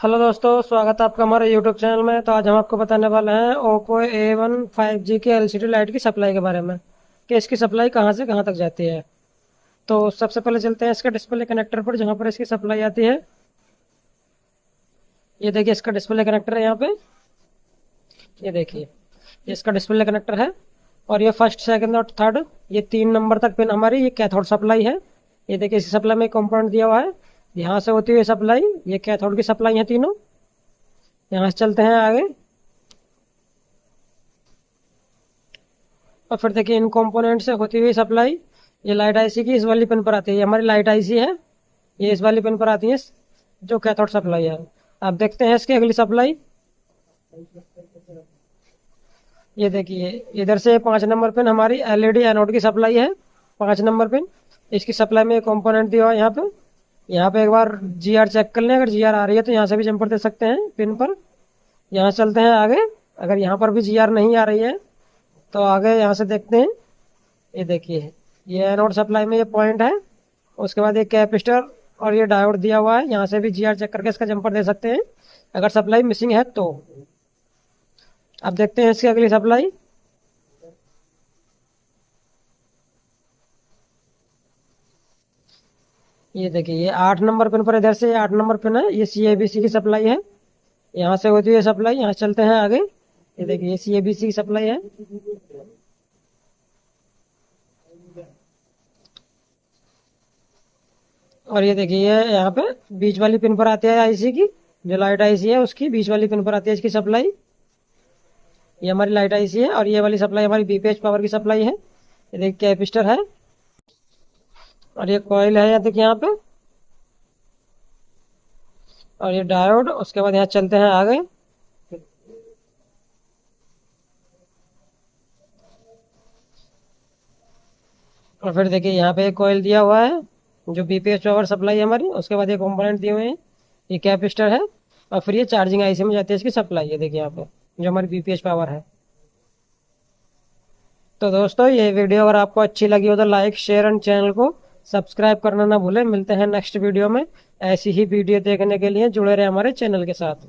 Hello दोस्तों, स्वागत है आपका हमारे यूट्यूब चैनल में। तो आज हम आपको बताने वाले हैं ओप्पो A1 5G की एलसीडी लाइट की सप्लाई के बारे में कि इसकी सप्लाई कहाँ से कहाँ तक जाती है। तो सबसे पहले चलते हैं इसके डिस्प्ले कनेक्टर पर, जहाँ पर इसकी सप्लाई आती है। ये देखिए, इसका डिस्प्ले कनेक्टर है यहाँ पे। ये देखिए, ये इसका डिस्प्ले कनेक्टर है। और ये फर्स्ट, सेकंड और थर्ड, ये 3 नंबर तक पिन हमारी ये कैथोड सप्लाई है। ये देखिए, इसी सप्लाई में कंपोनेंट दिया हुआ है। यहाँ से होती है सप्लाई, ये कैथोड की सप्लाई है तीनों। यहाँ से चलते हैं आगे, और फिर देखिए इन कंपोनेंट से होती हुई सप्लाई ये लाइट आईसी की इस वाली पिन पर आती है। ये हमारी लाइट आईसी है, ये इस वाली पिन पर आती है जो कैथोड सप्लाई है। आप देखते हैं इसकी अगली सप्लाई। ये देखिए, इधर से 5 नंबर पिन हमारी एलईडी एनोड की सप्लाई है। 5 नंबर पिन, इसकी सप्लाई में कंपोनेंट दिया हुआ है यहाँ पे। यहाँ पे एक बार जीआर चेक कर लें, अगर जीआर आ रही है तो यहाँ से भी जंपर दे सकते हैं पिन पर। यहाँ चलते हैं आगे, अगर यहाँ पर भी जीआर नहीं आ रही है तो आगे यहाँ से देखते हैं। ये देखिए, ये एनोड सप्लाई में ये पॉइंट है। उसके बाद ये कैपेसिटर और ये डायोड दिया हुआ है। यहाँ से भी जीआर चेक करके इसका जंपर दे सकते हैं अगर सप्लाई मिसिंग है तो। अब देखते हैं इसकी अगली सप्लाई। ये देखिए, ये 8 नंबर पिन पर, इधर से 8 नंबर पिन है, ये CABC की सप्लाई है। यहाँ से होती है सप्लाई। यहाँ चलते हैं आगे। ये देखिए, ये CABC की सप्लाई है। और ये देखिए, ये यहाँ पे बीच वाली पिन पर आती है आईसी की, जो लाइट आईसी है उसकी बीच वाली पिन पर आती है इसकी सप्लाई। ये हमारी लाइट आईसी है, और ये वाली सप्लाई हमारी बीपीएच पावर की सप्लाई है। ये देखिए, कैपेसिटर है और ये कॉइल है, यहाँ देखिए यहाँ पे, और ये डायोड। उसके बाद यहाँ चलते हैं आगे। और फिर देखिए, यहाँ पे एक कॉइल दिया हुआ है जो बीपीएच पावर सप्लाई है हमारी। उसके बाद ये कंपोनेंट दिए हुए हैं, ये कैपेसिटर है, और फिर ये चार्जिंग आईसी में जाती है इसकी सप्लाई। है देखिए यहाँ पे, जो हमारी बीपीएच पावर है। तो दोस्तों, ये वीडियो अगर आपको अच्छी लगी हो तो लाइक, शेयर एंड चैनल को सब्सक्राइब करना ना भूलें। मिलते हैं नेक्स्ट वीडियो में। ऐसी ही वीडियो देखने के लिए जुड़े रहे हमारे चैनल के साथ।